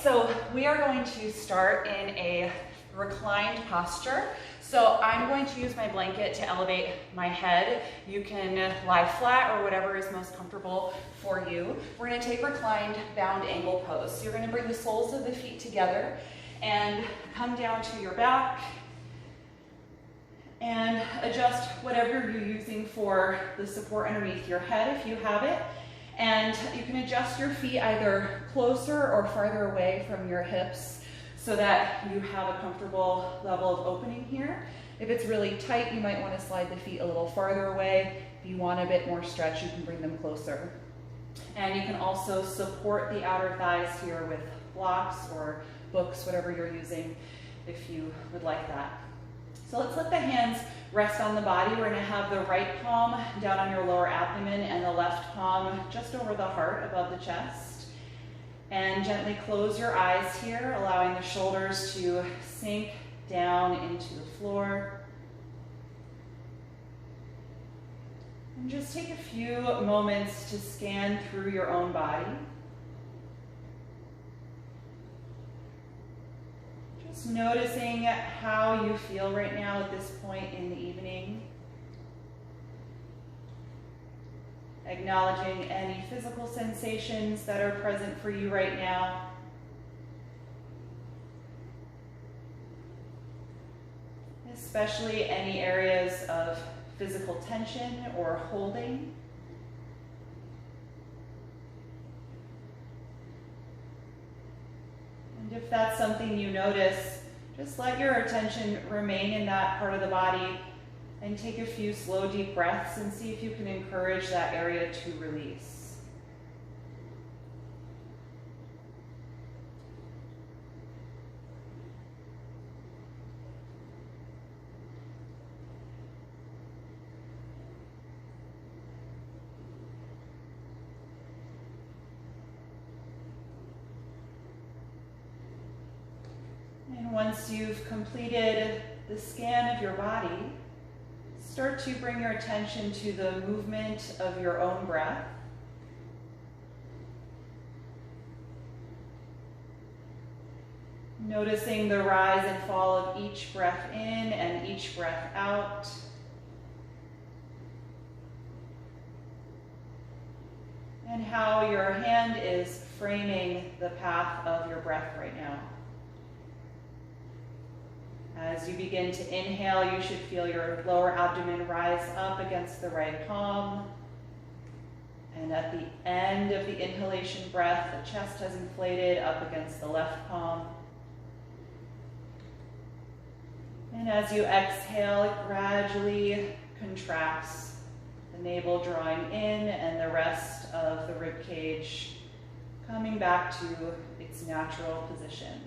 so we are going to start in a reclined posture. So I'm going to use my blanket to elevate my head. You can lie flat or whatever is most comfortable for you. We're going to take reclined bound angle pose. So you're going to bring the soles of the feet together and come down to your back and adjust whatever you're using for the support underneath your head if you have it. And you can adjust your feet either closer or farther away from your hips so that you have a comfortable level of opening here. If it's really tight, you might want to slide the feet a little farther away. If you want a bit more stretch, you can bring them closer. And you can also support the outer thighs here with blocks or books, whatever you're using, if you would like that. So let's let the hands rest on the body. We're going to have the right palm down on your lower abdomen and the left palm just over the heart above the chest. And gently close your eyes here, allowing the shoulders to sink down into the floor. And just take a few moments to scan through your own body. Just noticing how you feel right now at this point in the evening. Acknowledging any physical sensations that are present for you right now. Especially any areas of physical tension or holding. And if that's something you notice, just let your attention remain in that part of the body and take a few slow, deep breaths and see if you can encourage that area to release. And once you've completed the scan of your body, start to bring your attention to the movement of your own breath. Noticing the rise and fall of each breath in and each breath out. And how your hand is framing the path of your breath right now. As you begin to inhale, you should feel your lower abdomen rise up against the right palm. And at the end of the inhalation breath, the chest has inflated up against the left palm. And as you exhale, it gradually contracts, the navel drawing in and the rest of the rib cage coming back to its natural position.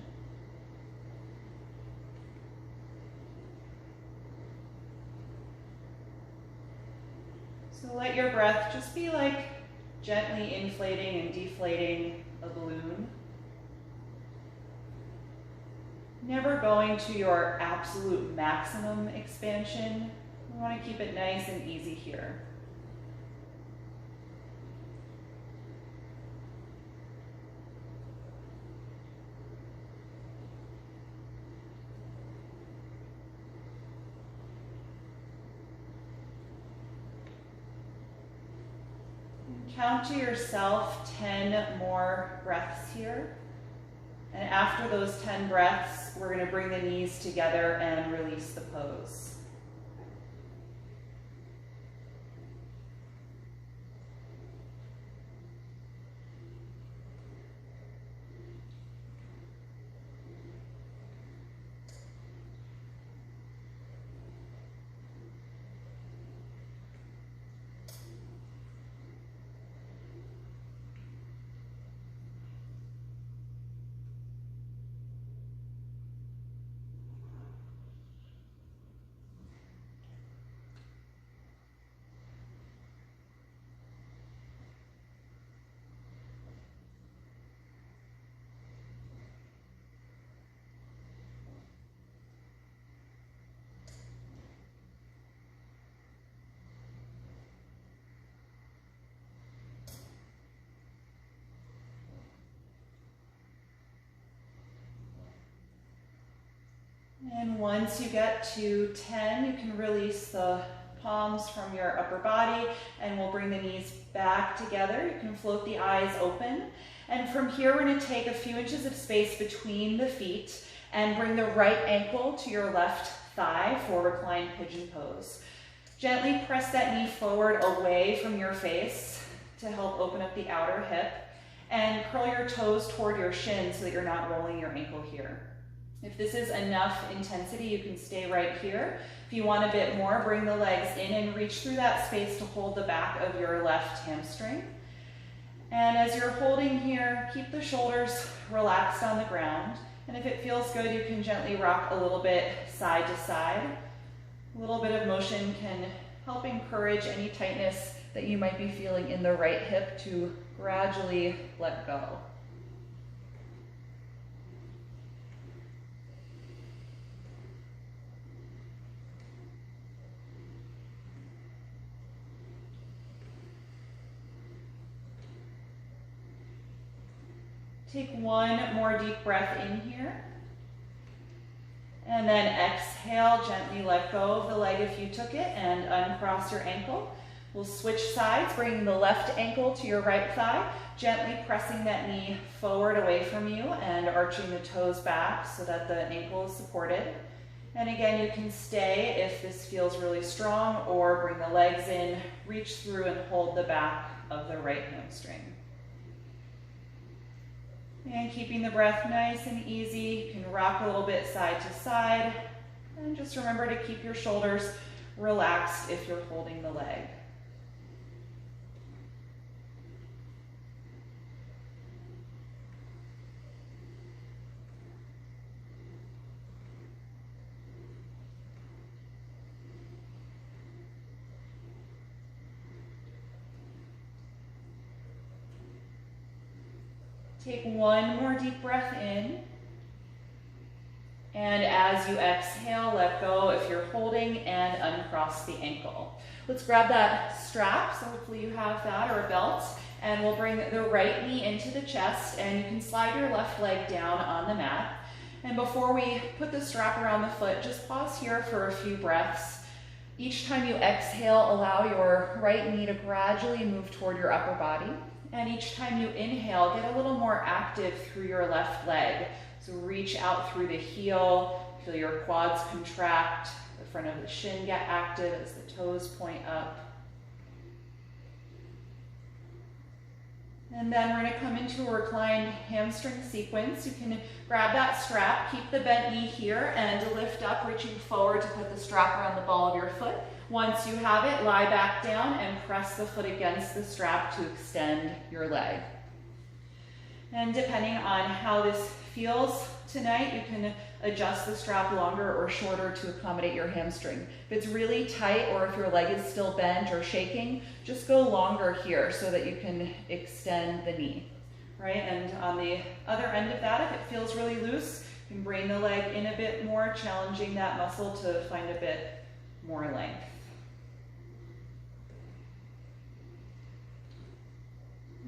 So let your breath just be like gently inflating and deflating a balloon. Never going to your absolute maximum expansion. We want to keep it nice and easy here. Count to yourself 10 more breaths here. And after those 10 breaths, we're going to bring the knees together and release the pose. And once you get to 10, you can release the palms from your upper body and we'll bring the knees back together. You can float the eyes open. And from here, we're going to take a few inches of space between the feet and bring the right ankle to your left thigh for reclined pigeon pose. Gently press that knee forward away from your face to help open up the outer hip and curl your toes toward your shin so that you're not rolling your ankle here. If this is enough intensity, you can stay right here. If you want a bit more, bring the legs in and reach through that space to hold the back of your left hamstring. And as you're holding here, keep the shoulders relaxed on the ground. And if it feels good, you can gently rock a little bit side to side. A little bit of motion can help encourage any tightness that you might be feeling in the right hip to gradually let go. Take one more deep breath in here. And then exhale, gently let go of the leg if you took it and uncross your ankle. We'll switch sides, bringing the left ankle to your right thigh, gently pressing that knee forward away from you and arching the toes back so that the ankle is supported. And again, you can stay if this feels really strong, or bring the legs in, reach through and hold the back of the right hamstring. And keeping the breath nice and easy, you can rock a little bit side to side. And just remember to keep your shoulders relaxed if you're holding the leg. Take one more deep breath in. And as you exhale, let go if you're holding and uncross the ankle. Let's grab that strap, so hopefully you have that, or a belt, and we'll bring the right knee into the chest, and you can slide your left leg down on the mat. And before we put the strap around the foot, just pause here for a few breaths. Each time you exhale, allow your right knee to gradually move toward your upper body. And each time you inhale, get a little more active through your left leg. So reach out through the heel, feel your quads contract, the front of the shin get active as the toes point up. And then we're going to come into a reclined hamstring sequence. You can grab that strap, keep the bent knee here, and lift up, reaching forward to put the strap around the ball of your foot. Once you have it, lie back down and press the foot against the strap to extend your leg. And depending on how this feels tonight, you can adjust the strap longer or shorter to accommodate your hamstring. If it's really tight, or if your leg is still bent or shaking, just go longer here so that you can extend the knee, right? And on the other end of that, if it feels really loose, you can bring the leg in a bit more, challenging that muscle to find a bit more length.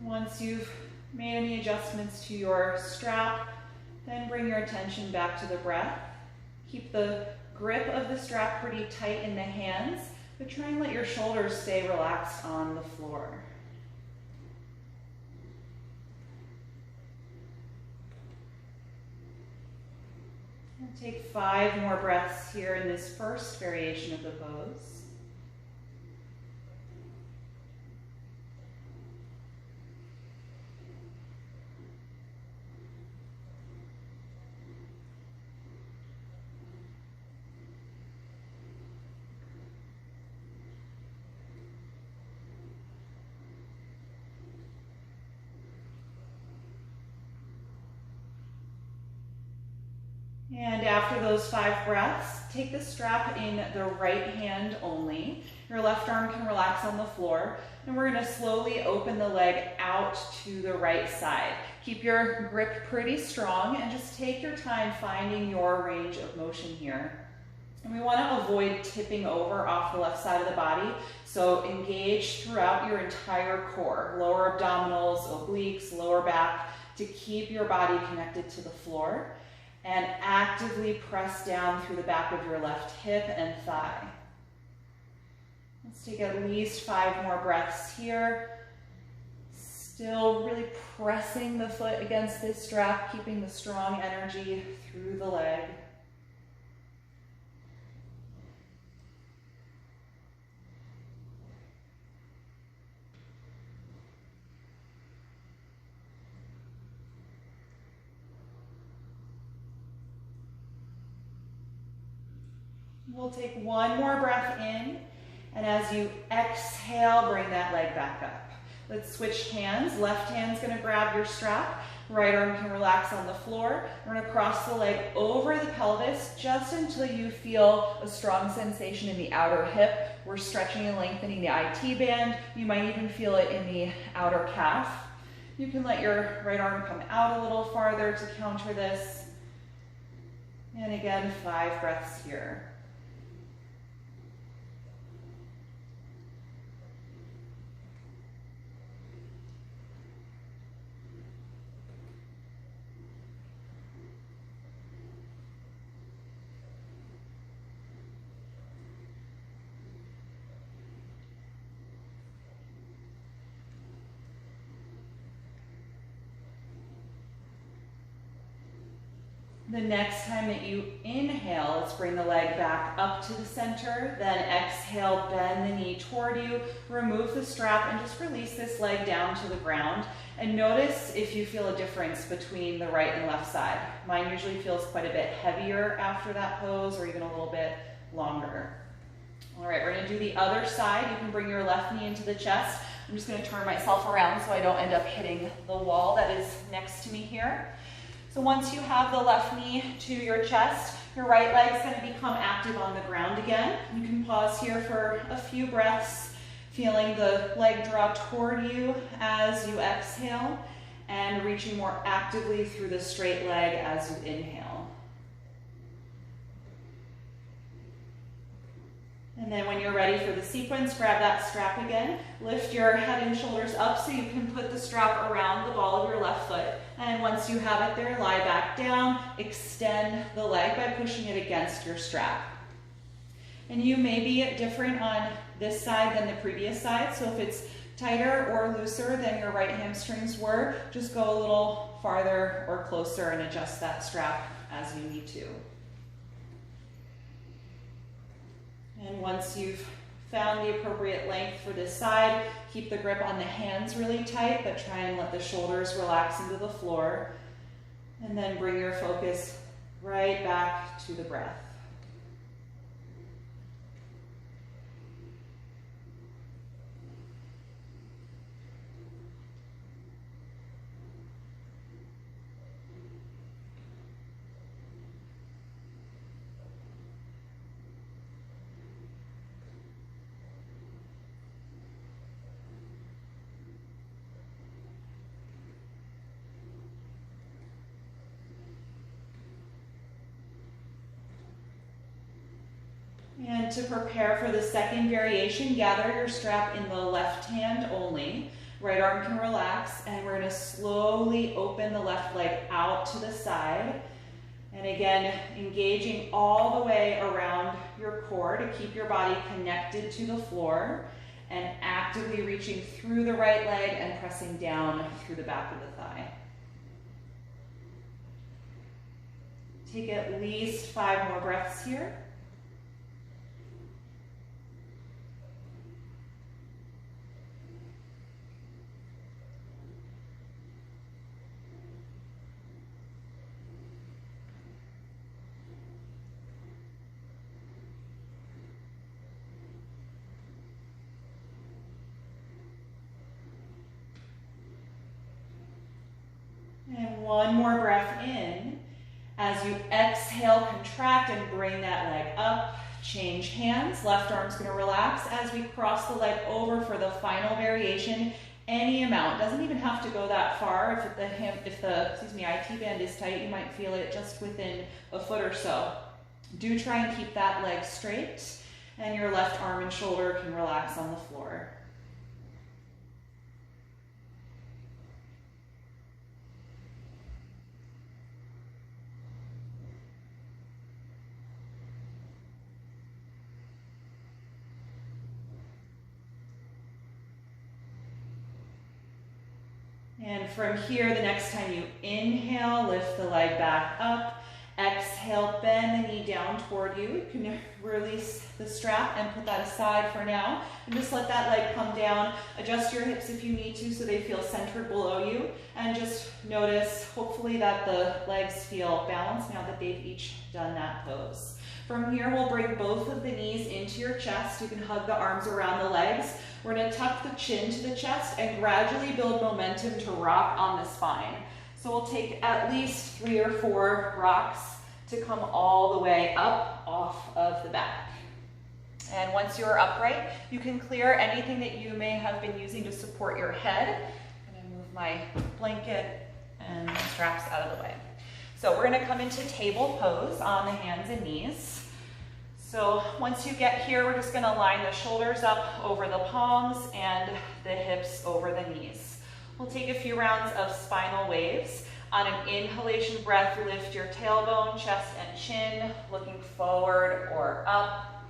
Once you've made any adjustments to your strap, then bring your attention back to the breath. Keep the grip of the strap pretty tight in the hands, but try and let your shoulders stay relaxed on the floor. And take 5 more breaths here in this first variation of the pose. And after those 5 breaths, take the strap in the right hand only. Your left arm can relax on the floor. And we're going to slowly open the leg out to the right side. Keep your grip pretty strong and just take your time finding your range of motion here. And we want to avoid tipping over off the left side of the body. So engage throughout your entire core, lower abdominals, obliques, lower back, to keep your body connected to the floor. and actively press down through the back of your left hip and thigh. Let's take at least 5 more breaths here. Still really pressing the foot against this strap, keeping the strong energy through the leg. We'll take one more breath in, and as you exhale, bring that leg back up. Let's switch hands. Left hand's gonna grab your strap. Right arm can relax on the floor. We're gonna cross the leg over the pelvis just until you feel a strong sensation in the outer hip. We're stretching and lengthening the IT band. You might even feel it in the outer calf. You can let your right arm come out a little farther to counter this. And again, 5 breaths here. The next time that you inhale, let's bring the leg back up to the center, then exhale, bend the knee toward you, remove the strap, and just release this leg down to the ground. And notice if you feel a difference between the right and left side. Mine usually feels quite a bit heavier after that pose, or even a little bit longer. All right, we're gonna do the other side. You can bring your left knee into the chest. I'm just gonna turn myself around so I don't end up hitting the wall that is next to me here. So once you have the left knee to your chest, your right leg is going to become active on the ground again. You can pause here for a few breaths, feeling the leg draw toward you as you exhale, and reaching more actively through the straight leg as you inhale. And then when you're ready for the sequence, grab that strap again. Lift your head and shoulders up so you can put the strap around the ball of your left foot. And once you have it there, lie back down, extend the leg by pushing it against your strap. And you may be different on this side than the previous side, so if it's tighter or looser than your right hamstrings were, just go a little farther or closer and adjust that strap as you need to. And once you've found the appropriate length for this side, keep the grip on the hands really tight, but try and let the shoulders relax into the floor. And then bring your focus right back to the breath. And to prepare for the second variation, gather your strap in the left hand only. Right arm can relax, and we're going to slowly open the left leg out to the side. And again, engaging all the way around your core to keep your body connected to the floor, and actively reaching through the right leg and pressing down through the back of the thigh. Take at least 5 more breaths here. And one more breath in. As you exhale, contract and bring that leg up. Change hands. Left arm's going to relax as we cross the leg over for the final variation. Any amount. Doesn't even have to go that far. If the IT band is tight, you might feel it just within a foot or so. Do try and keep that leg straight, and your left arm and shoulder can relax on the floor. And from here, the next time you inhale, lift the leg back up. Exhale, bend the knee down toward you. You can release the strap and put that aside for now. And just let that leg come down. Adjust your hips if you need to so they feel centered below you. And just notice, hopefully, that the legs feel balanced now that they've each done that pose. From here, we'll bring both of the knees into your chest. You can hug the arms around the legs. We're going to tuck the chin to the chest and gradually build momentum to rock on the spine. So we'll take at least 3 or 4 rocks to come all the way up off of the back. And once you're upright, you can clear anything that you may have been using to support your head. I'm going to move my blanket and straps out of the way. So we're going to come into table pose on the hands and knees. So once you get here, we're just going to line the shoulders up over the palms and the hips over the knees. We'll take a few rounds of spinal waves. On an inhalation breath, lift your tailbone, chest and chin, looking forward or up.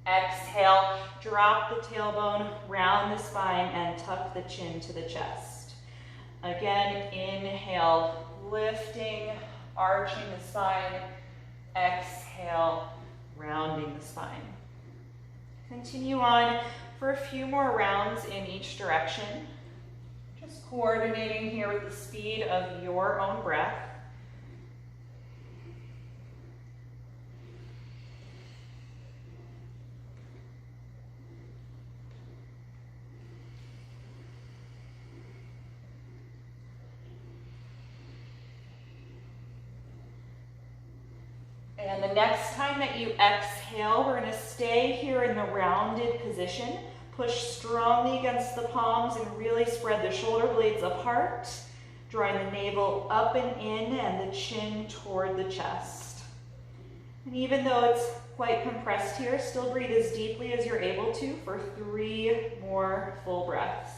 Exhale, drop the tailbone, round the spine, and tuck the chin to the chest. Again, inhale, lifting, arching the spine. Exhale, rounding the spine. Continue on for a few more rounds in each direction. Just coordinating here with the speed of your own breath. And the next time that you exhale, we're going to stay here in the rounded position. Push strongly against the palms and really spread the shoulder blades apart, drawing the navel up and in and the chin toward the chest. And even though it's quite compressed here, still breathe as deeply as you're able to for 3 more full breaths.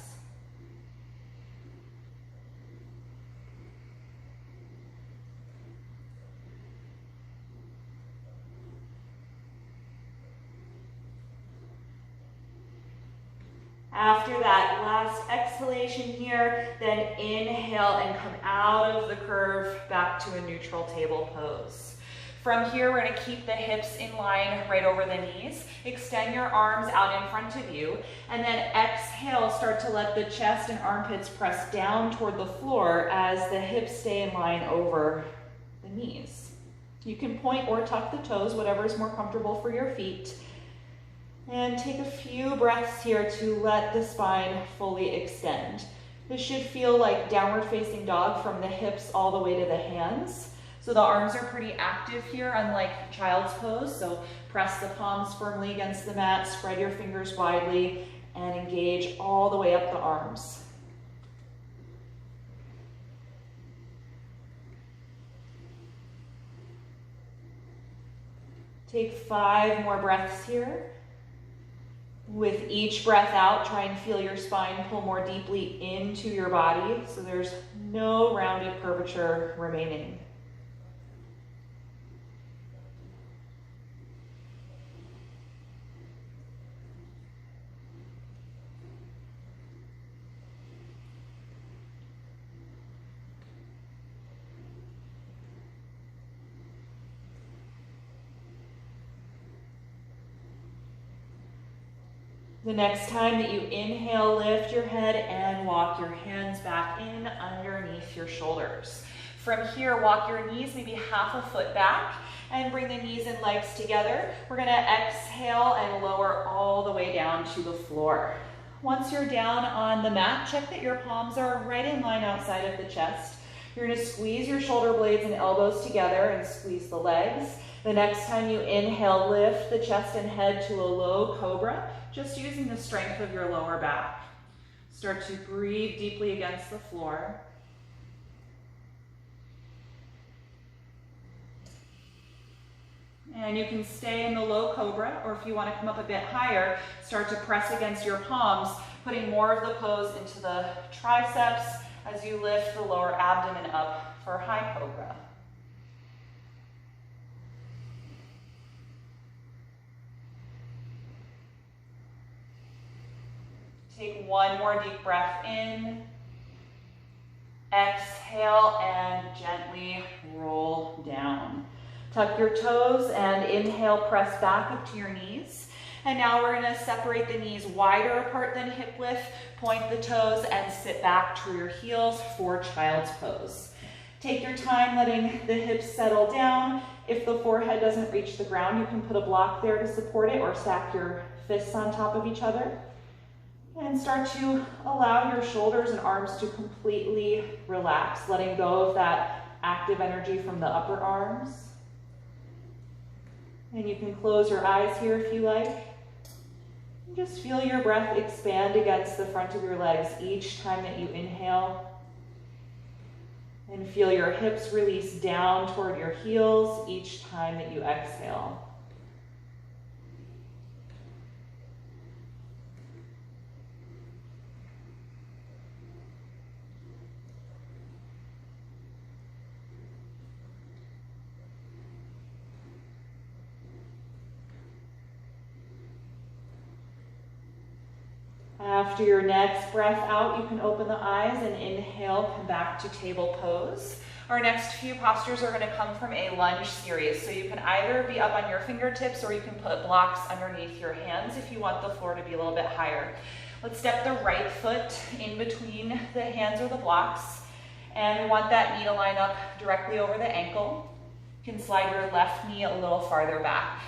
After that last exhalation here, then inhale and come out of the curve back to a neutral table pose. From here, we're going to keep the hips in line right over the knees. Extend your arms out in front of you. And then exhale, start to let the chest and armpits press down toward the floor as the hips stay in line over the knees. You can point or tuck the toes, whatever is more comfortable for your feet. And take a few breaths here to let the spine fully extend. This should feel like downward facing dog from the hips all the way to the hands. So the arms are pretty active here, unlike child's pose. So press the palms firmly against the mat, spread your fingers widely, and engage all the way up the arms. Take 5 more breaths here. With each breath out, try and feel your spine pull more deeply into your body so there's no rounded curvature remaining. The next time that you inhale, lift your head and walk your hands back in underneath your shoulders. From here, walk your knees maybe half a foot back and bring the knees and legs together. We're going to exhale and lower all the way down to the floor. Once you're down on the mat, check that your palms are right in line outside of the chest. You're going to squeeze your shoulder blades and elbows together and squeeze the legs. The next time you inhale, lift the chest and head to a low cobra, just using the strength of your lower back. Start to breathe deeply against the floor. And you can stay in the low cobra, or if you want to come up a bit higher, start to press against your palms, putting more of the pose into the triceps as you lift the lower abdomen up for high cobra. Take 1 more deep breath in. Exhale and gently roll down. Tuck your toes and inhale, press back up to your knees. And now we're gonna separate the knees wider apart than hip width, point the toes and sit back to your heels for Child's Pose. Take your time letting the hips settle down. If the forehead doesn't reach the ground, you can put a block there to support it or stack your fists on top of each other. And start to allow your shoulders and arms to completely relax, letting go of that active energy from the upper arms. And you can close your eyes here if you like. And just feel your breath expand against the front of your legs each time that you inhale. And feel your hips release down toward your heels each time that you exhale. After your next breath out, you can open the eyes and inhale, come back to table pose. Our next few postures are going to come from a lunge series. So you can either be up on your fingertips or you can put blocks underneath your hands if you want the floor to be a little bit higher. Let's step the right foot in between the hands or the blocks. And we want that knee to line up directly over the ankle. You can slide your left knee a little farther back.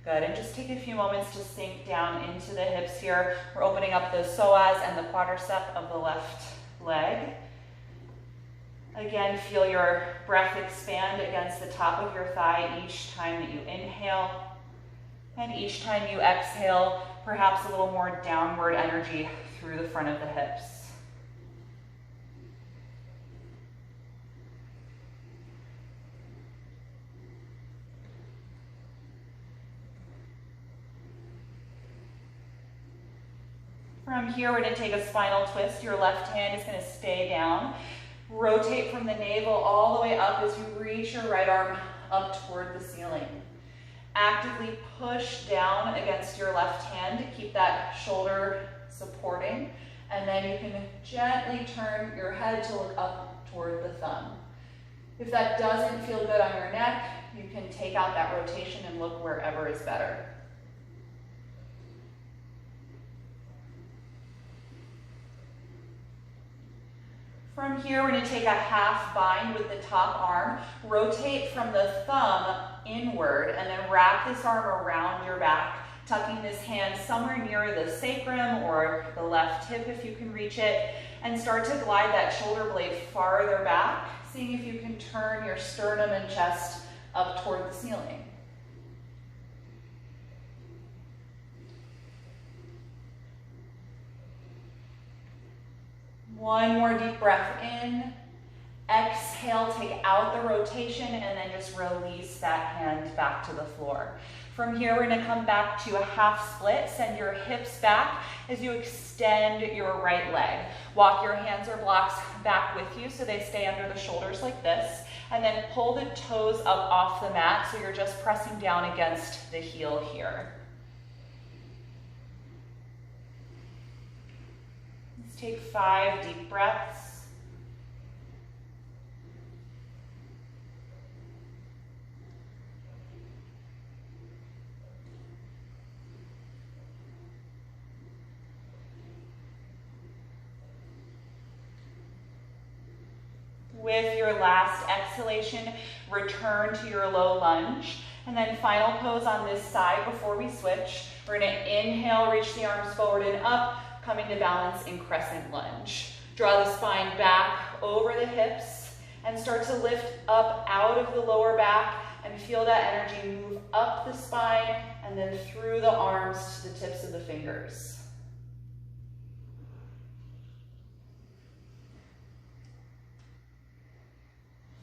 Good, and just take a few moments to sink down into the hips here. We're opening up the psoas and the quadricep of the left leg. Again, feel your breath expand against the top of your thigh each time that you inhale. And each time you exhale, perhaps a little more downward energy through the front of the hips. From here, we're going to take a spinal twist. Your left hand is going to stay down. Rotate from the navel all the way up as you reach your right arm up toward the ceiling. Actively push down against your left hand to keep that shoulder supporting. And then you can gently turn your head to look up toward the thumb. If that doesn't feel good on your neck, you can take out that rotation and look wherever is better. From here, we're going to take a half bind with the top arm, rotate from the thumb inward, and then wrap this arm around your back, tucking this hand somewhere near the sacrum or the left hip if you can reach it, and start to glide that shoulder blade farther back, seeing if you can turn your sternum and chest up toward the ceiling. One more deep breath in. Exhale, take out the rotation, and then just release that hand back to the floor. From here, we're going to come back to a half split. Send your hips back as you extend your right leg. Walk your hands or blocks back with you so they stay under the shoulders like this. And then pull the toes up off the mat so you're just pressing down against the heel here. Take 5 deep breaths. With your last exhalation, return to your low lunge. And then final pose on this side before we switch. We're going to inhale, reach the arms forward and up. Coming to balance in Crescent Lunge. Draw the spine back over the hips and start to lift up out of the lower back and feel that energy move up the spine and then through the arms to the tips of the fingers.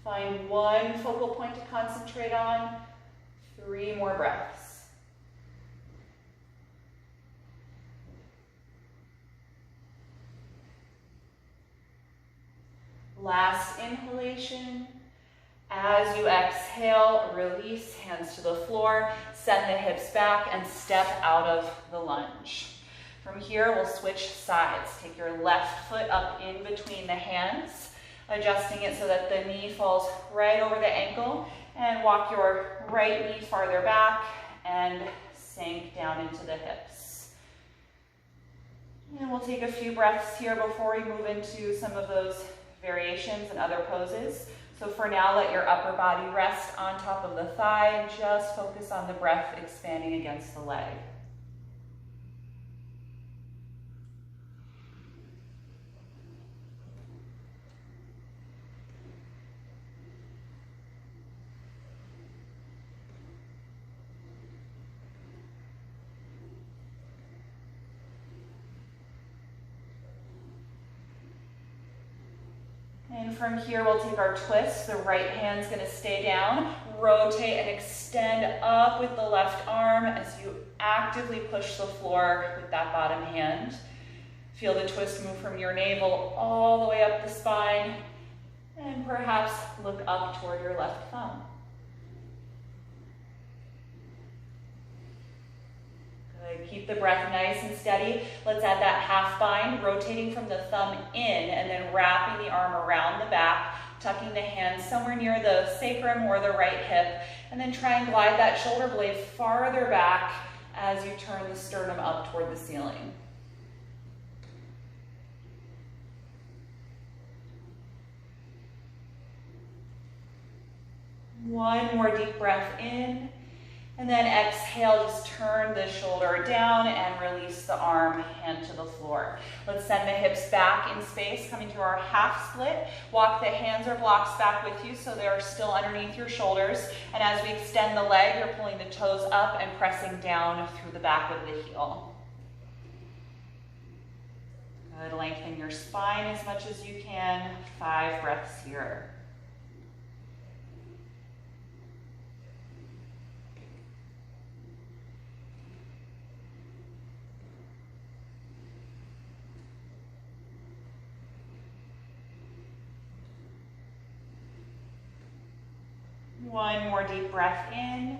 Find one focal point to concentrate on. 3 more breaths. Last inhalation. As you exhale, release, hands to the floor, send the hips back, and step out of the lunge. From here, we'll switch sides. Take your left foot up in between the hands. adjusting it so that the knee falls right over the ankle, and walk your right knee farther back and sink down into the hips. And we'll take a few breaths here before we move into some of those variations and other poses. So for now, let your upper body rest on top of the thigh and just focus on the breath expanding against the leg. And from here, we'll take our twist. The right hand's gonna stay down. Rotate and extend up with the left arm as you actively push the floor with that bottom hand. Feel the twist move from your navel all the way up the spine, and perhaps look up toward your left thumb. Good. Keep the breath nice and steady. Let's add that half bind, rotating from the thumb in and then wrapping the arm around the back, tucking the hands somewhere near the sacrum or the right hip, and then try and glide that shoulder blade farther back as you turn the sternum up toward the ceiling. One more deep breath in, and then exhale, just turn the shoulder down and release the arm, hand to the floor. Let's send the hips back in space, coming to our half split. Walk the hands or blocks back with you so they're still underneath your shoulders. And as we extend the leg, you're pulling the toes up and pressing down through the back of the heel. Good, lengthen your spine as much as you can. 5 breaths here. One more deep breath in.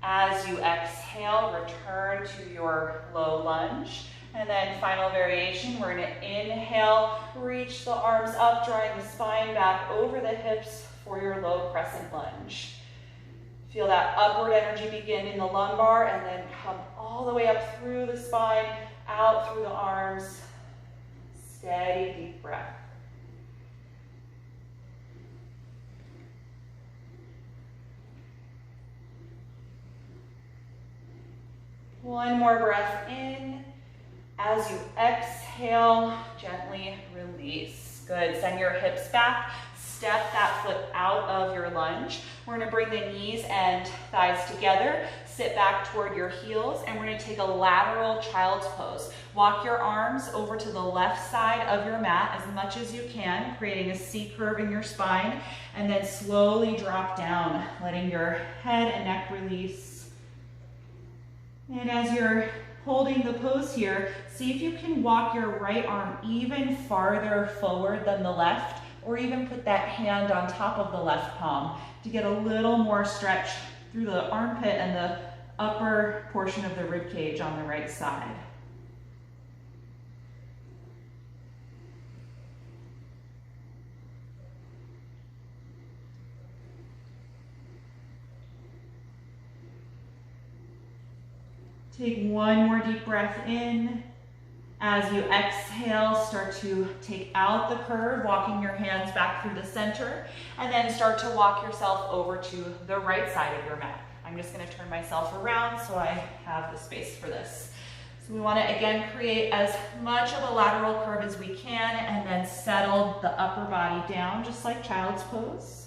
As you exhale, return to your low lunge. And then final variation, we're gonna inhale, reach the arms up, drawing the spine back over the hips for your low crescent lunge. Feel that upward energy begin in the lumbar and then come all the way up through the spine, out through the arms. Steady, deep breath. One more breath in. As you exhale, gently release. Good, send your hips back. Step that foot out of your lunge. We're gonna bring the knees and thighs together. Sit back toward your heels, and we're gonna take a lateral child's pose. Walk your arms over to the left side of your mat as much as you can, creating a C curve in your spine, and then slowly drop down, letting your head and neck release. And as you're holding the pose here, see if you can walk your right arm even farther forward than the left, or even put that hand on top of the left palm to get a little more stretch through the armpit and the upper portion of the rib cage on the right side. Take one more deep breath in. As you exhale, start to take out the curve, walking your hands back through the center, and then start to walk yourself over to the right side of your mat. I'm just gonna turn myself around so I have the space for this. So we wanna, again, create as much of a lateral curve as we can, and then settle the upper body down, just like child's pose.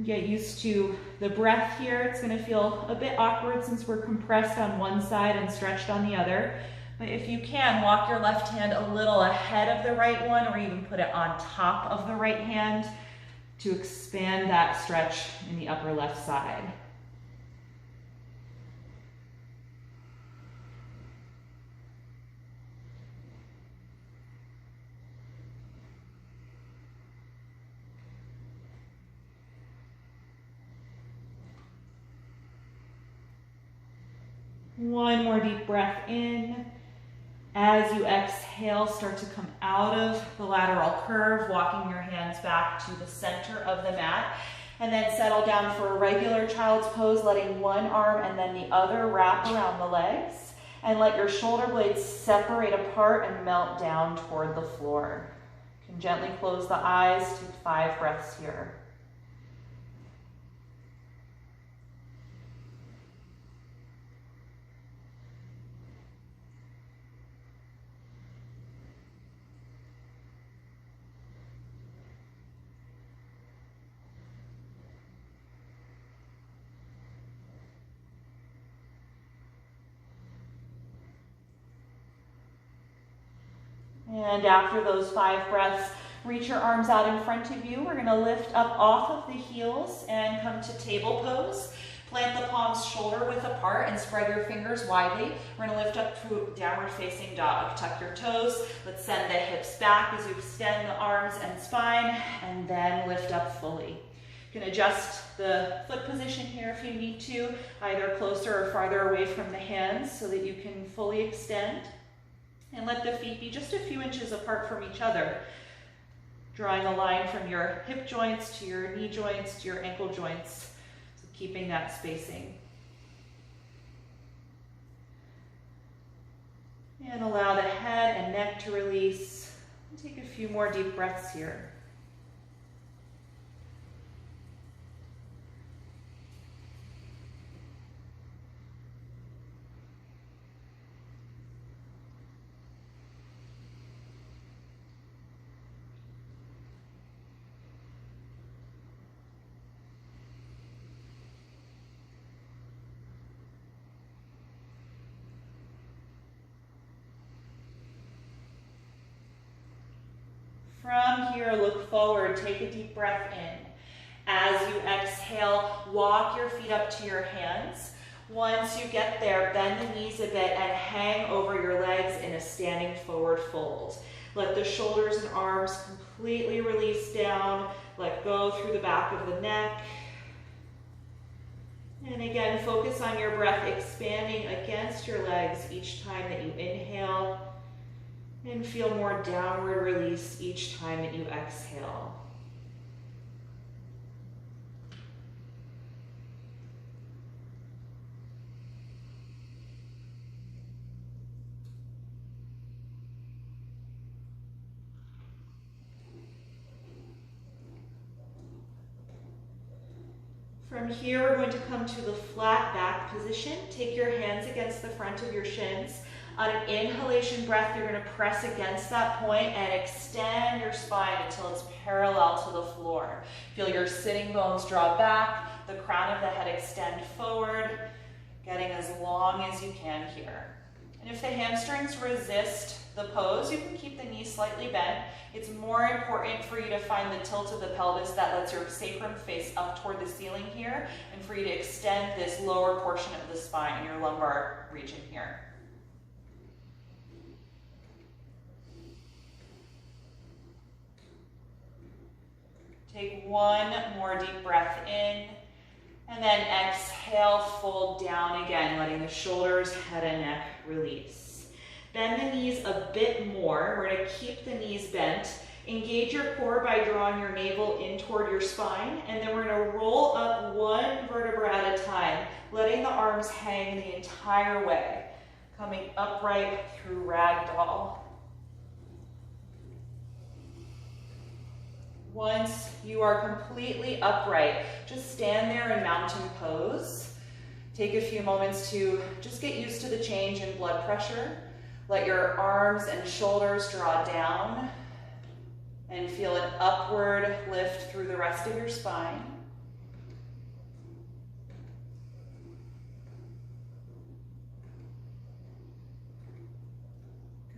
Get used to the breath here. It's gonna feel a bit awkward since we're compressed on one side and stretched on the other. But if you can, walk your left hand a little ahead of the right one, or even put it on top of the right hand to expand that stretch in the upper left side. One more deep breath in. As you exhale, start to come out of the lateral curve, walking your hands back to the center of the mat, and then settle down for a regular child's pose, letting one arm and then the other wrap around the legs, and let your shoulder blades separate apart and melt down toward the floor. You can gently close the eyes, take 5 breaths here. And after those 5 breaths, reach your arms out in front of you. We're going to lift up off of the heels and come to table pose. Plant the palms shoulder width apart and spread your fingers widely. We're going to lift up to downward facing dog. Tuck your toes. Let's send the hips back as you extend the arms and spine, and then lift up fully. You can adjust the foot position here if you need to, either closer or farther away from the hands so that you can fully extend. And let the feet be just a few inches apart from each other, drawing a line from your hip joints to your knee joints to your ankle joints, so keeping that spacing. And allow the head and neck to release. Take a few more deep breaths here. From here, look forward, take a deep breath in. As you exhale, walk your feet up to your hands. Once you get there, bend the knees a bit and hang over your legs in a standing forward fold. Let the shoulders and arms completely release down. Let go through the back of the neck. And again, focus on your breath expanding against your legs each time that you inhale. And feel more downward release each time that you exhale. From here, we're going to come to the flat back position. Take your hands against the front of your shins. On an inhalation breath, you're going to press against that point and extend your spine until it's parallel to the floor. Feel your sitting bones draw back, the crown of the head extend forward, getting as long as you can here. And if the hamstrings resist the pose, you can keep the knees slightly bent. It's more important for you to find the tilt of the pelvis that lets your sacrum face up toward the ceiling here, and for you to extend this lower portion of the spine, your lumbar region here. Take one more deep breath in, and then exhale, fold down again, letting the shoulders, head, and neck release. Bend the knees a bit more. We're going to keep the knees bent. Engage your core by drawing your navel in toward your spine, and then we're going to roll up one vertebra at a time, letting the arms hang the entire way, coming upright through ragdoll. Once you are completely upright, just stand there in mountain pose. Take a few moments to just get used to the change in blood pressure. Let your arms and shoulders draw down and feel an upward lift through the rest of your spine.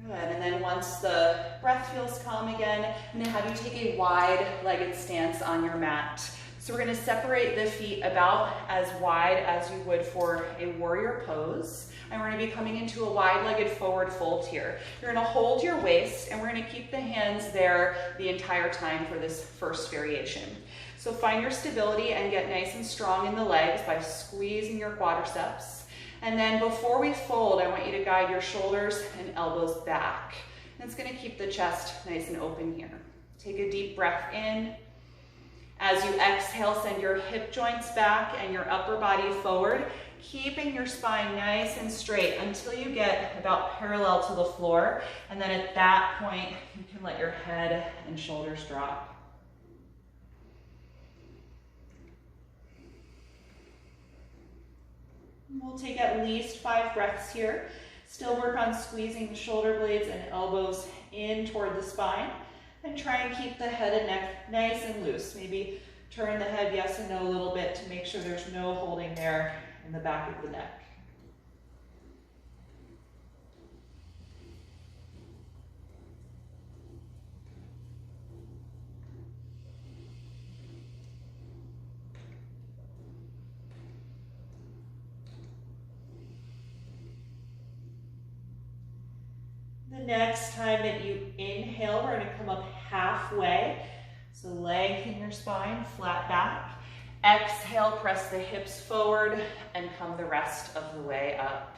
Good, and then once the breath feels calm again, I'm gonna have you take a wide-legged stance on your mat. So we're gonna separate the feet about as wide as you would for a warrior pose. And we're gonna be coming into a wide-legged forward fold here. You're gonna hold your waist, and we're gonna keep the hands there the entire time for this first variation. So find your stability and get nice and strong in the legs by squeezing your quadriceps. And then before we fold, I want you to guide your shoulders and elbows back. That's going to keep the chest nice and open here. Take a deep breath in. As you exhale, send your hip joints back and your upper body forward, keeping your spine nice and straight until you get about parallel to the floor. And then at that point, you can let your head and shoulders drop. We'll take at least 5 breaths here. Still work on squeezing the shoulder blades and elbows in toward the spine. And try and keep the head and neck nice and loose. Maybe turn the head yes and no a little bit to make sure there's no holding there in the back of the neck. The next time that you inhale, we're going to come up halfway. So lengthen your spine, flat back. Exhale, press the hips forward and come the rest of the way up.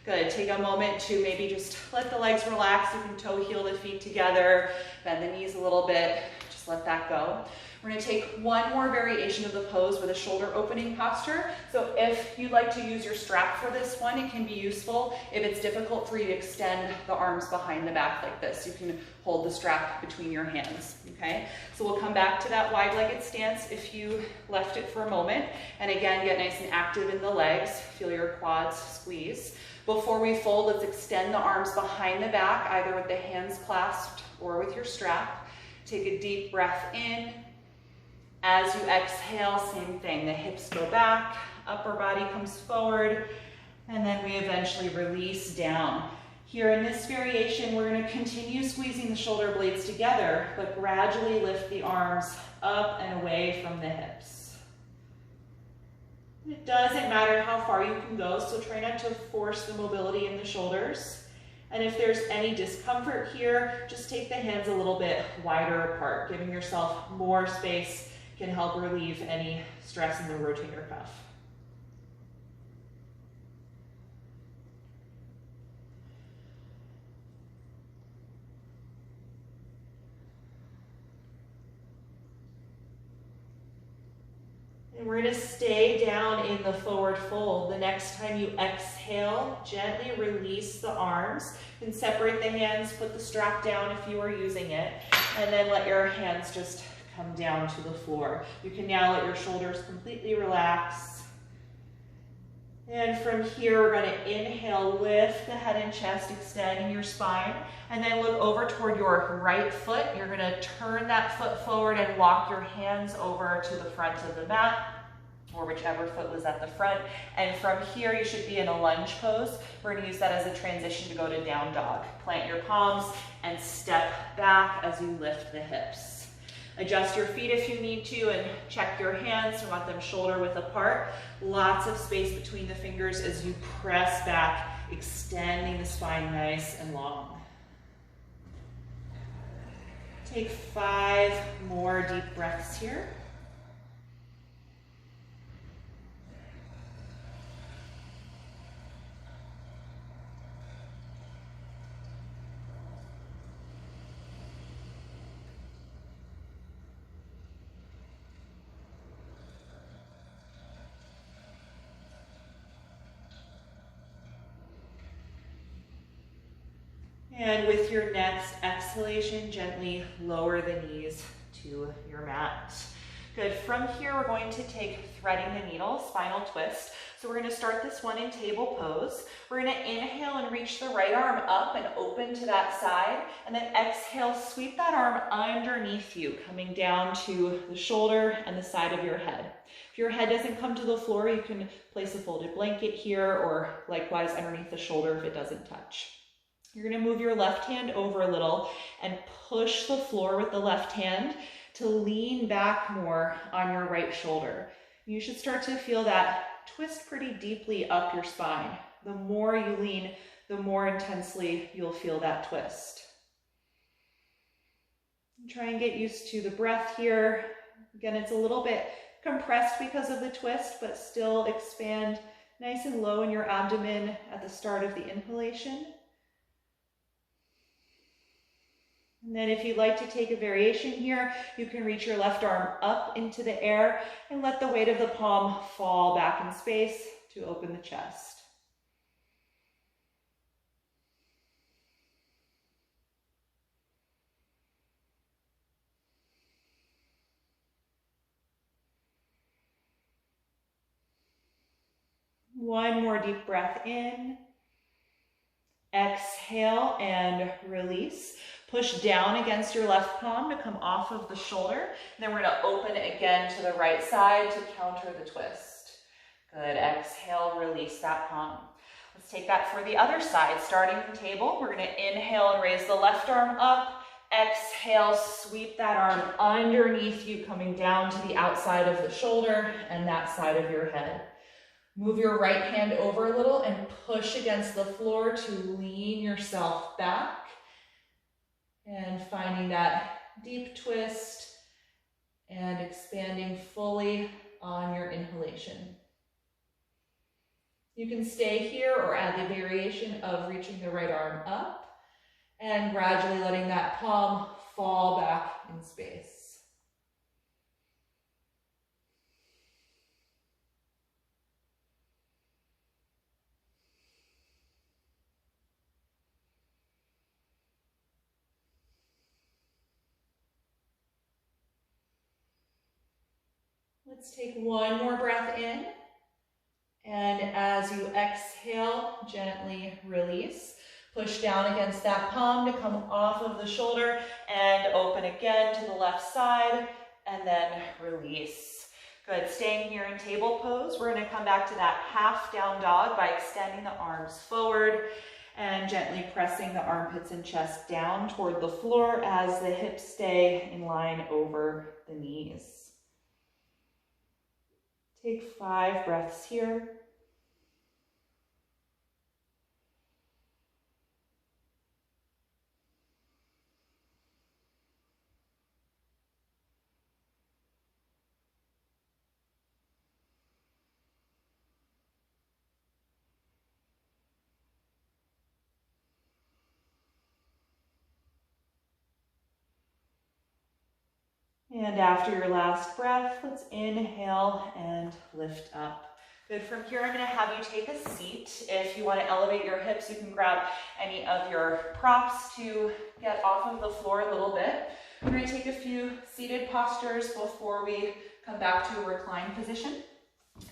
Good, take a moment to maybe just let the legs relax. You can toe heel the feet together, bend the knees a little bit, just let that go. We're going to take one more variation of the pose with a shoulder opening posture. So if you'd like to use your strap for this one, it can be useful. If it's difficult for you to extend the arms behind the back like this, you can hold the strap between your hands, okay? So we'll come back to that wide-legged stance if you left it for a moment. And again, get nice and active in the legs. Feel your quads squeeze. Before we fold, let's extend the arms behind the back, either with the hands clasped or with your strap. Take a deep breath in. As you exhale, same thing. The hips go back, upper body comes forward, and then we eventually release down. Here in this variation, we're going to continue squeezing the shoulder blades together, but gradually lift the arms up and away from the hips. It doesn't matter how far you can go, so try not to force the mobility in the shoulders. And if there's any discomfort here, just take the hands a little bit wider apart. Giving yourself more space can help relieve any stress in the rotator cuff. And we're going to stay down in the forward fold. The next time you exhale, gently release the arms and separate the hands, put the strap down if you are using it, and then let your hands just come down to the floor. You can now let your shoulders completely relax. And from here, we're going to inhale, lift the head and chest, extending your spine, and then look over toward your right foot. You're going to turn that foot forward and walk your hands over to the front of the mat, or whichever foot was at the front. And from here, you should be in a lunge pose. We're going to use that as a transition to go to down dog. Plant your palms and step back as you lift the hips. Adjust your feet if you need to and check your hands. You want them shoulder width apart. Lots of space between the fingers as you press back, extending the spine nice and long. Take 5 more deep breaths here. And with your next exhalation, gently lower the knees to your mat. Good. From here, we're going to take threading the needle, spinal twist. So we're going to start this one in table pose. We're going to inhale and reach the right arm up and open to that side. And then exhale, sweep that arm underneath you, coming down to the shoulder and the side of your head. If your head doesn't come to the floor, you can place a folded blanket here, or likewise underneath the shoulder if it doesn't touch. You're going to move your left hand over a little and push the floor with the left hand to lean back more on your right shoulder. You should start to feel that twist pretty deeply up your spine. The more you lean, the more intensely you'll feel that twist. Try and get used to the breath here. Again, it's a little bit compressed because of the twist, but still expand nice and low in your abdomen at the start of the inhalation. And then if you'd like to take a variation here, you can reach your left arm up into the air and let the weight of the palm fall back in space to open the chest. One more deep breath in. Exhale and release. Push down against your left palm to come off of the shoulder. Then we're going to open again to the right side to counter the twist. Good. Exhale, release that palm. Let's take that for the other side. Starting the table, we're going to inhale and raise the left arm up. Exhale, sweep that arm underneath you, coming down to the outside of the shoulder and that side of your head. Move your right hand over a little and push against the floor to lean yourself back. And finding that deep twist and expanding fully on your inhalation. You can stay here or add the variation of reaching the right arm up and gradually letting that palm fall back in space. Let's take one more breath in, and as you exhale, gently release. Push down against that palm to come off of the shoulder and open again to the left side, and then release. Good, staying here in table pose, we're gonna come back to that half down dog by extending the arms forward and gently pressing the armpits and chest down toward the floor as the hips stay in line over the knees. Take 5 breaths here. And after your last breath, let's inhale and lift up. Good, from here I'm gonna have you take a seat. If you wanna elevate your hips, you can grab any of your props to get off of the floor a little bit. We're gonna take a few seated postures before we come back to a reclined position.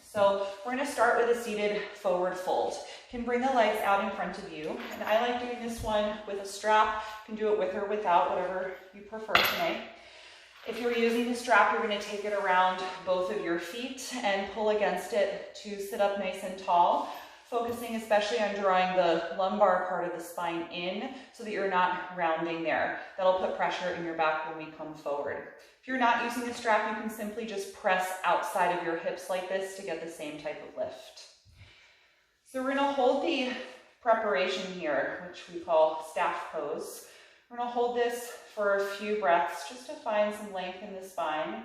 So we're gonna start with a seated forward fold. You can bring the legs out in front of you. And I like doing this one with a strap. You can do it with or without, whatever you prefer today. If you're using the strap, you're going to take it around both of your feet and pull against it to sit up nice and tall, focusing especially on drawing the lumbar part of the spine in so that you're not rounding there. That'll put pressure in your back when we come forward. If you're not using the strap, you can simply just press outside of your hips like this to get the same type of lift. So we're going to hold the preparation here, which we call staff pose. We're going to hold this for a few breaths just to find some length in the spine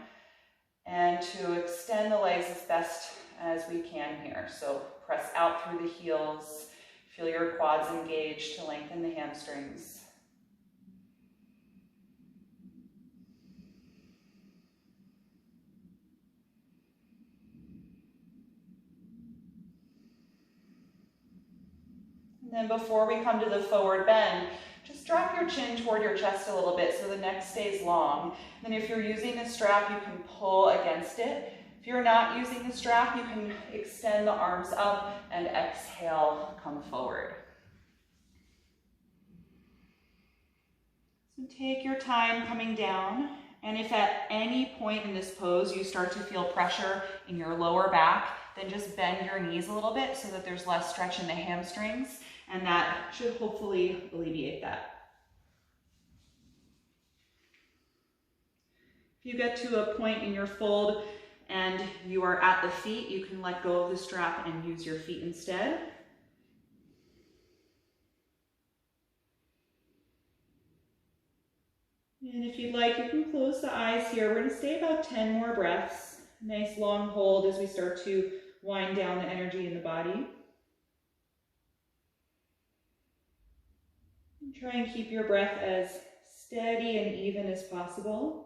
and to extend the legs as best as we can here. So press out through the heels, feel your quads engaged to lengthen the hamstrings. And then before we come to the forward bend, just drop your chin toward your chest a little bit so the neck stays long. And if you're using the strap, you can pull against it. If you're not using the strap, you can extend the arms up and exhale, come forward. So take your time coming down. And if at any point in this pose you start to feel pressure in your lower back, then just bend your knees a little bit so that there's less stretch in the hamstrings. And that should hopefully alleviate that. If you get to a point in your fold and you are at the feet, you can let go of the strap and use your feet instead. And if you'd like, you can close the eyes here. We're going to stay about 10 more breaths. Nice long hold as we start to wind down the energy in the body. And try and keep your breath as steady and even as possible.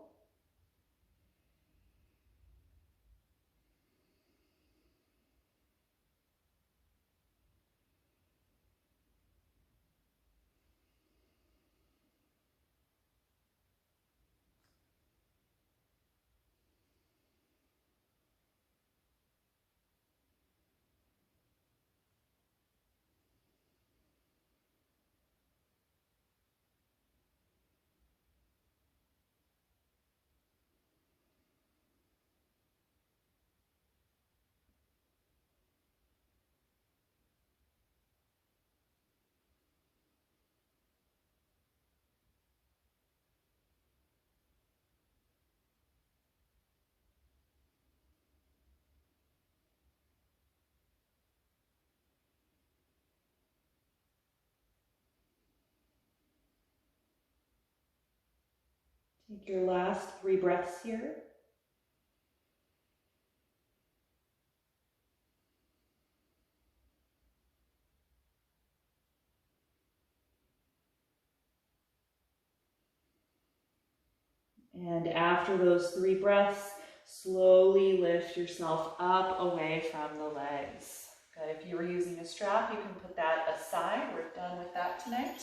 Take your last 3 breaths here. And after those 3 breaths, slowly lift yourself up away from the legs. Good. If you were using a strap, you can put that aside. We're done with that tonight.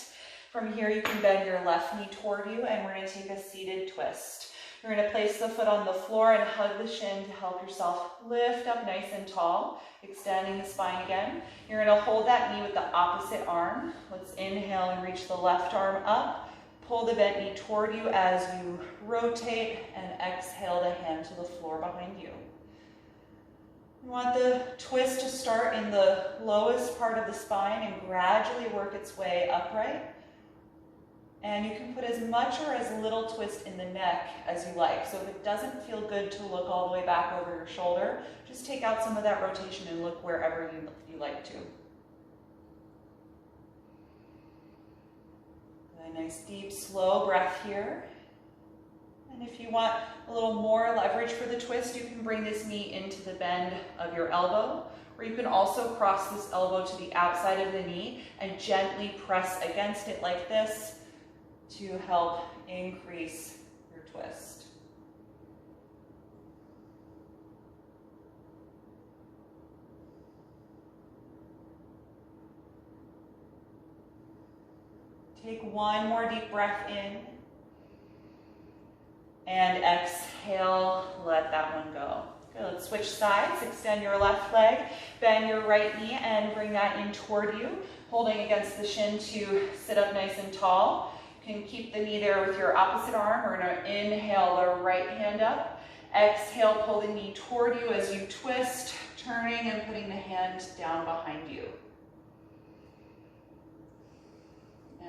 From here, you can bend your left knee toward you, and we're going to take a seated twist. You're going to place the foot on the floor and hug the shin to help yourself lift up nice and tall, extending the spine again. You're going to hold that knee with the opposite arm. Let's inhale and reach the left arm up. Pull the bent knee toward you as you rotate, and exhale to hand to the floor behind you. You want the twist to start in the lowest part of the spine and gradually work its way upright. And you can put as much or as little twist in the neck as you like. So if it doesn't feel good to look all the way back over your shoulder, just take out some of that rotation and look wherever you like to. A nice deep, slow breath here. And if you want a little more leverage for the twist, you can bring this knee into the bend of your elbow, or you can also cross this elbow to the outside of the knee and gently press against it like this to help increase your twist. Take one more deep breath in. And exhale, let that one go. Good, let's switch sides. Extend your left leg, bend your right knee, and bring that in toward you, holding against the shin to sit up nice and tall. You can keep the knee there with your opposite arm. We're going to inhale the right hand up. Exhale, pull the knee toward you as you twist, turning and putting the hand down behind you.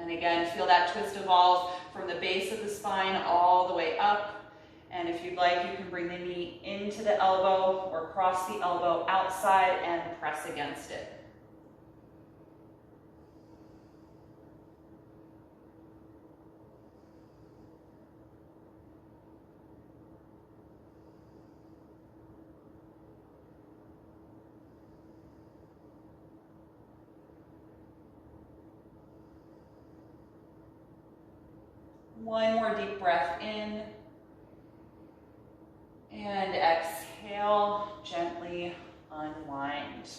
And again, feel that twist evolve from the base of the spine all the way up. And if you'd like, you can bring the knee into the elbow or cross the elbow outside and press against it. One more deep breath in, and exhale, gently unwind.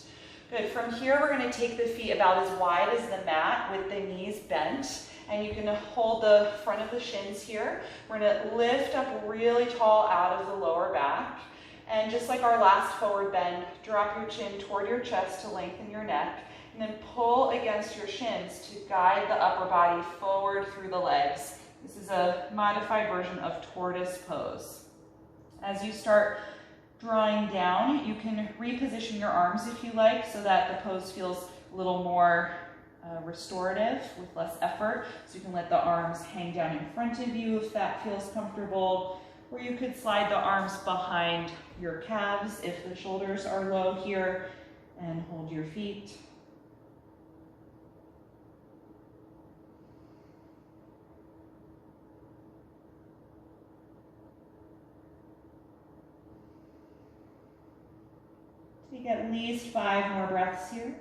Good, from here we're going to take the feet about as wide as the mat with the knees bent, and you can hold the front of the shins here. We're going to lift up really tall out of the lower back, and just like our last forward bend, drop your chin toward your chest to lengthen your neck, and then pull against your shins to guide the upper body forward through the legs. This is a modified version of tortoise pose. As you start drawing down, you can reposition your arms if you like so that the pose feels a little more restorative with less effort. So you can let the arms hang down in front of you if that feels comfortable, or you could slide the arms behind your calves if the shoulders are low here, and hold your feet. Take at least 5 more breaths here.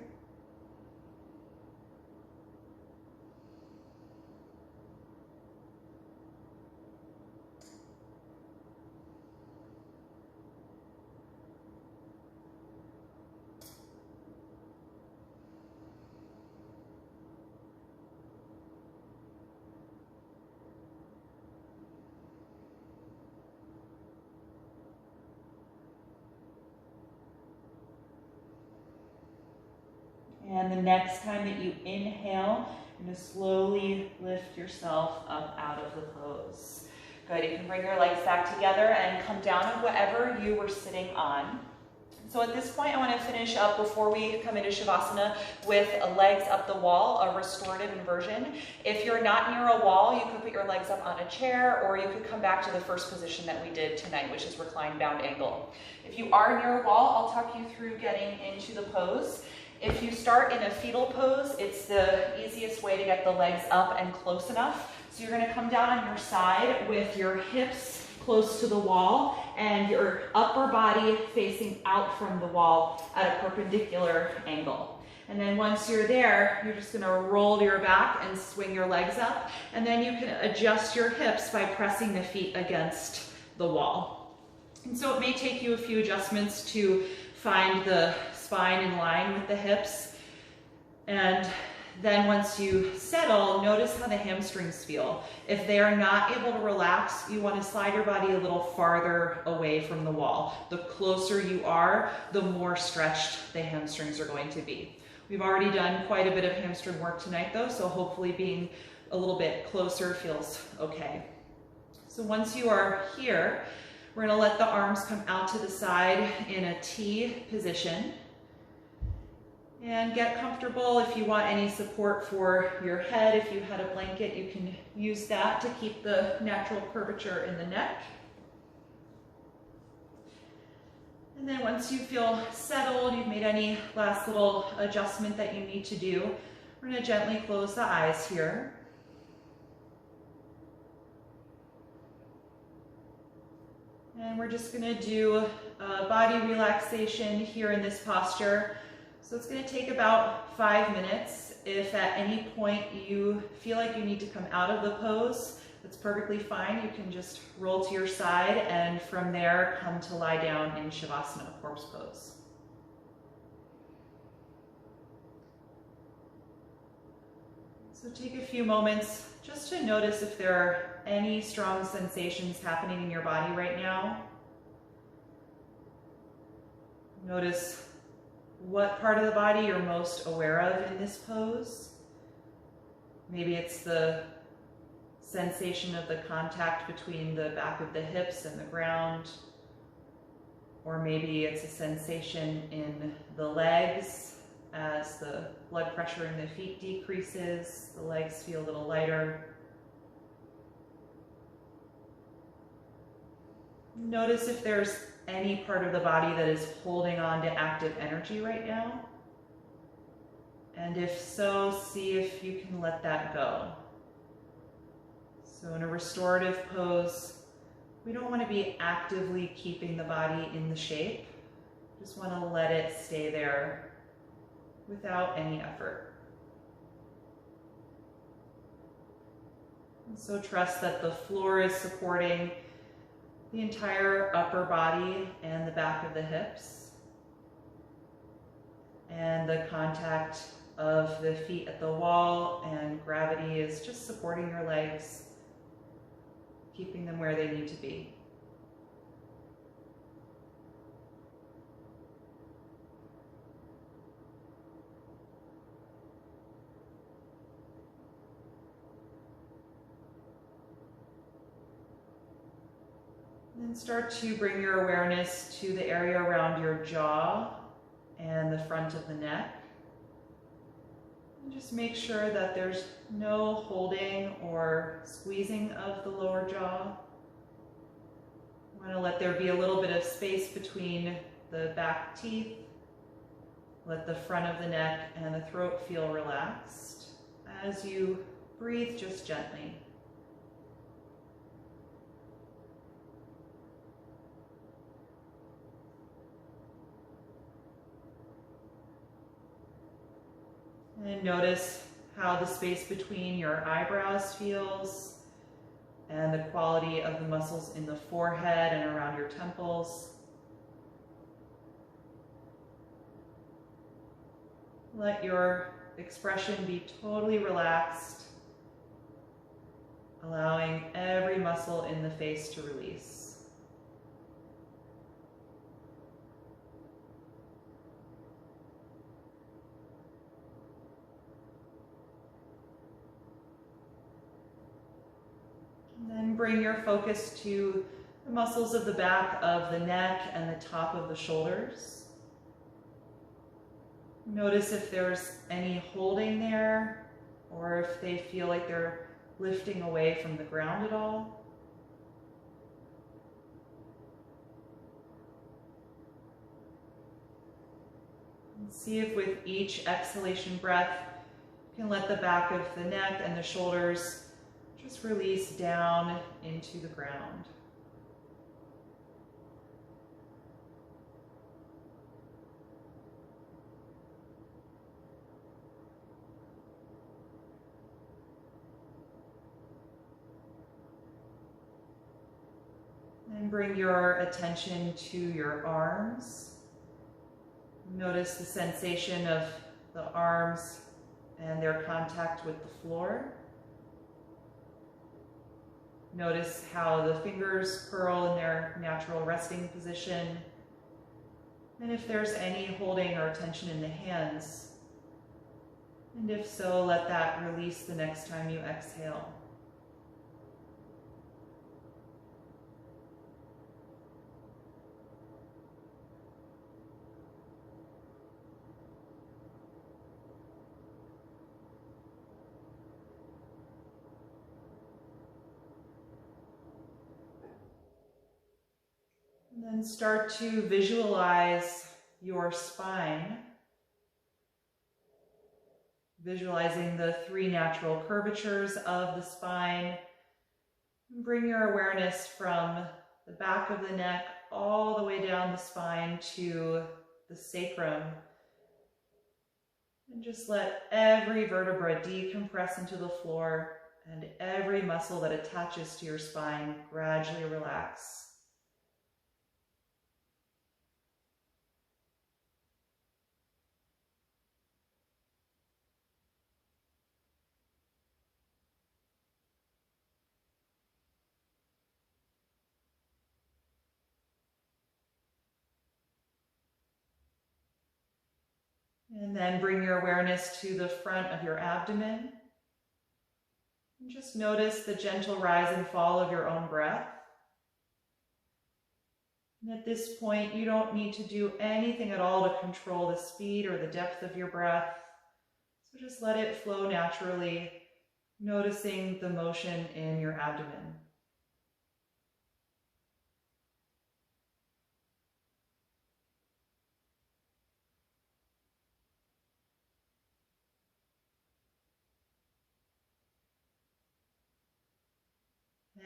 And the next time that you inhale, you're going to slowly lift yourself up out of the pose. Good, you can bring your legs back together and come down on whatever you were sitting on. So at this point, I want to finish up before we come into Shavasana with legs up the wall, a restorative inversion. If you're not near a wall, you could put your legs up on a chair, or you could come back to the first position that we did tonight, which is reclined bound angle. If you are near a wall, I'll talk you through getting into the pose. If you start in a fetal pose, it's the easiest way to get the legs up and close enough. So you're going to come down on your side with your hips close to the wall and your upper body facing out from the wall at a perpendicular angle. And then once you're there, you're just going to roll your back and swing your legs up. And then you can adjust your hips by pressing the feet against the wall. And so it may take you a few adjustments to find the spine in line with the hips. And then once you settle, notice how the hamstrings feel. If they are not able to relax, you want to slide your body a little farther away from the wall. The closer you are, the more stretched the hamstrings are going to be. We've already done quite a bit of hamstring work tonight though, so hopefully being a little bit closer feels okay. So once you are here, we're going to let the arms come out to the side in a T position. And get comfortable. If you want any support for your head, if you had a blanket, you can use that to keep the natural curvature in the neck. And then once you feel settled, you've made any last little adjustment that you need to do, we're going to gently close the eyes here. And we're just going to do a body relaxation here in this posture. So it's going to take about 5 minutes. If at any point you feel like you need to come out of the pose, that's perfectly fine. You can just roll to your side and from there come to lie down in Shavasana, corpse pose. So take a few moments just to notice if there are any strong sensations happening in your body right now. Notice what part of the body you're most aware of in this pose. Maybe it's the sensation of the contact between the back of the hips and the ground, or maybe it's a sensation in the legs as the blood pressure in the feet decreases, the legs feel a little lighter. Notice if there's any part of the body that is holding on to active energy right now. And if so, see if you can let that go. So in a restorative pose, we don't want to be actively keeping the body in the shape. Just want to let it stay there without any effort. And so trust that the floor is supporting the entire upper body and the back of the hips. And the contact of the feet at the wall and gravity is just supporting your legs, keeping them where they need to be. Then start to bring your awareness to the area around your jaw and the front of the neck. And just make sure that there's no holding or squeezing of the lower jaw. You want to let there be a little bit of space between the back teeth. Let the front of the neck and the throat feel relaxed as you breathe just gently. And notice how the space between your eyebrows feels and the quality of the muscles in the forehead and around your temples. Let your expression be totally relaxed, allowing every muscle in the face to release. And then bring your focus to the muscles of the back of the neck and the top of the shoulders. Notice if there's any holding there, or if they feel like they're lifting away from the ground at all. And see if with each exhalation breath, you can let the back of the neck and the shoulders just release down into the ground. And bring your attention to your arms. Notice the sensation of the arms and their contact with the floor. Notice how the fingers curl in their natural resting position. And if there's any holding or tension in the hands. And if so, let that release the next time you exhale. And then start to visualize your spine, visualizing the three natural curvatures of the spine. Bring your awareness from the back of the neck all the way down the spine to the sacrum. And just let every vertebra decompress into the floor and every muscle that attaches to your spine gradually relax. And then bring your awareness to the front of your abdomen. And just notice the gentle rise and fall of your own breath. And at this point, you don't need to do anything at all to control the speed or the depth of your breath. So just let it flow naturally, noticing the motion in your abdomen.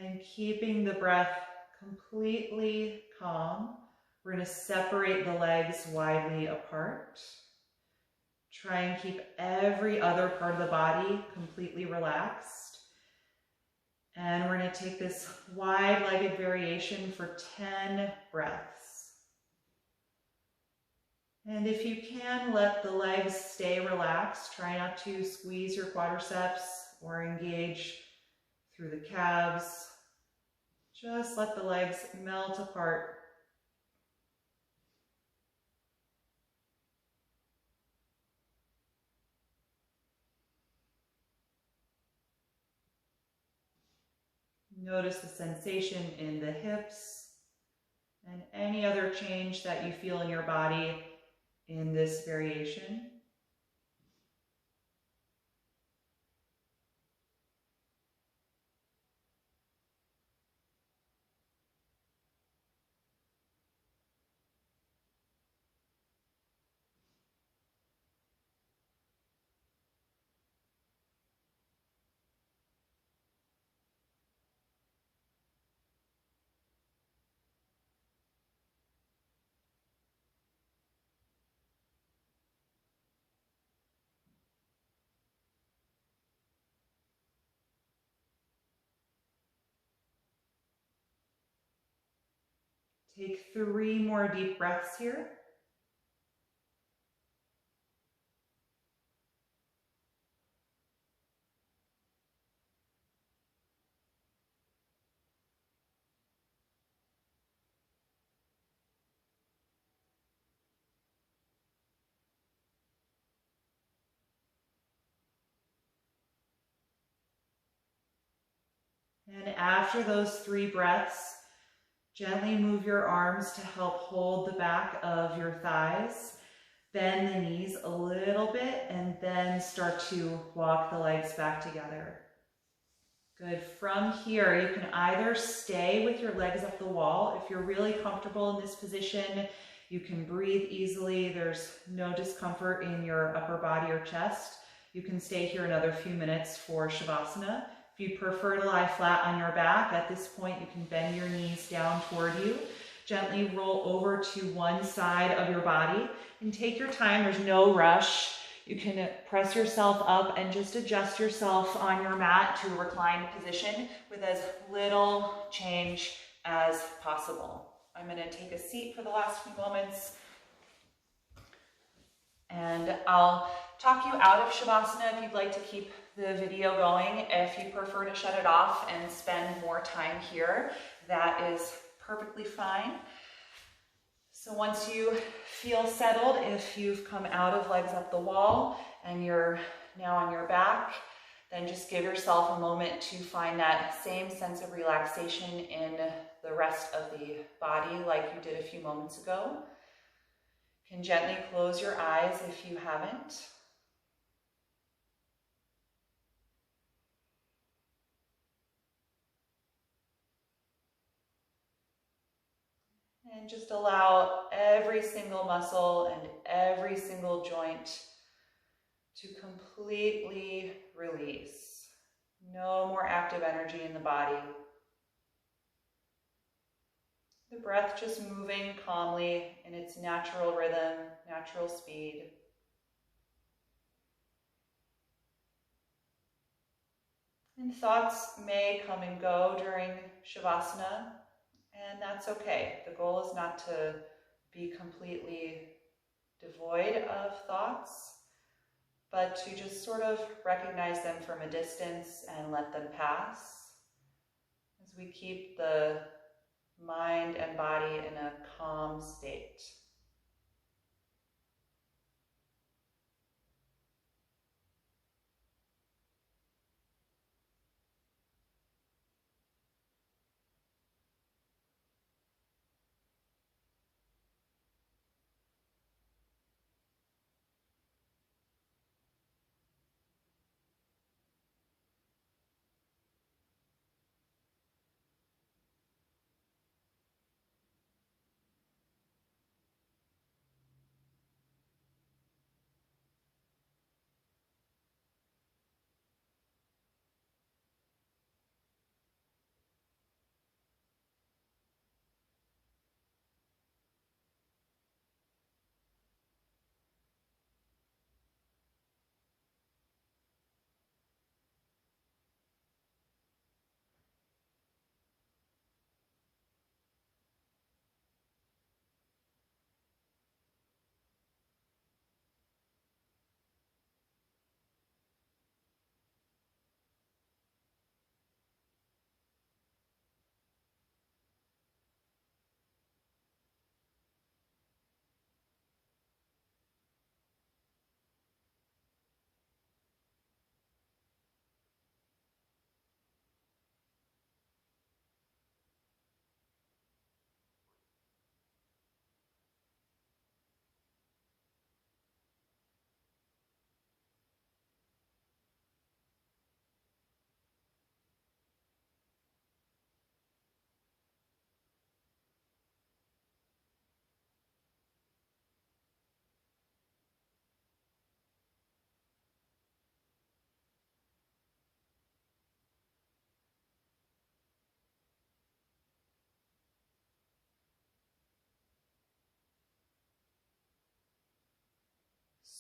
And keeping the breath completely calm, we're going to separate the legs widely apart. Try and keep every other part of the body completely relaxed. And we're going to take this wide-legged variation for 10 breaths. And if you can, let the legs stay relaxed. Try not to squeeze your quadriceps or engage through the calves. Just let the legs melt apart. Notice the sensation in the hips and any other change that you feel in your body in this variation. Take 3 more deep breaths here. And after those 3 breaths, gently move your arms to help hold the back of your thighs. Bend the knees a little bit and then start to walk the legs back together. Good. From here, you can either stay with your legs up the wall. If you're really comfortable in this position, you can breathe easily. There's no discomfort in your upper body or chest. You can stay here another few minutes for Shavasana. If you prefer to lie flat on your back, at this point you can bend your knees down toward you. Gently roll over to one side of your body and take your time. There's no rush. You can press yourself up and just adjust yourself on your mat to a reclined position with as little change as possible. I'm going to take a seat for the last few moments. And I'll talk you out of Shavasana if you'd like to keep the video going. If you prefer to shut it off and spend more time here, that is perfectly fine. So once you feel settled, if you've come out of legs up the wall and you're now on your back, then just give yourself a moment to find that same sense of relaxation in the rest of the body like you did a few moments ago. You can gently close your eyes if you haven't. And just allow every single muscle and every single joint to completely release. No more active energy in the body. The breath just moving calmly in its natural rhythm, natural speed. And thoughts may come and go during Shavasana, and that's okay. The goal is not to be completely devoid of thoughts, but to just sort of recognize them from a distance and let them pass as we keep the mind and body in a calm state.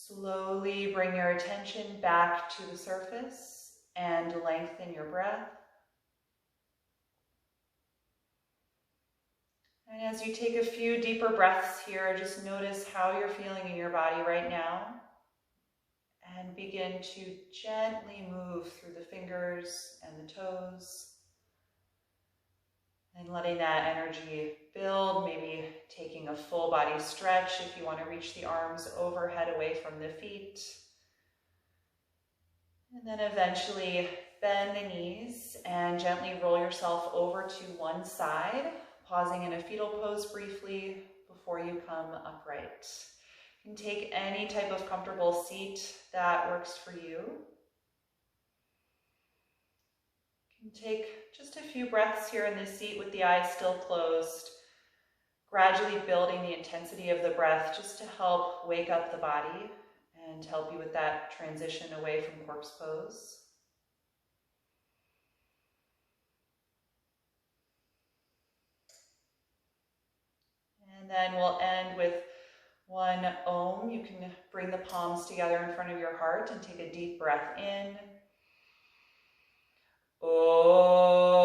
Slowly bring your attention back to the surface and lengthen your breath. And as you take a few deeper breaths here, just notice how you're feeling in your body right now. And begin to gently move through the fingers and the toes. And letting that energy build, maybe taking a full body stretch if you want to reach the arms overhead away from the feet. And then eventually bend the knees and gently roll yourself over to one side, pausing in a fetal pose briefly before you come upright. You can take any type of comfortable seat that works for you. You can take just a few breaths here in this seat with the eyes still closed, gradually building the intensity of the breath just to help wake up the body and help you with that transition away from corpse pose. And then we'll end with one Om. You can bring the palms together in front of your heart and take a deep breath in. Om.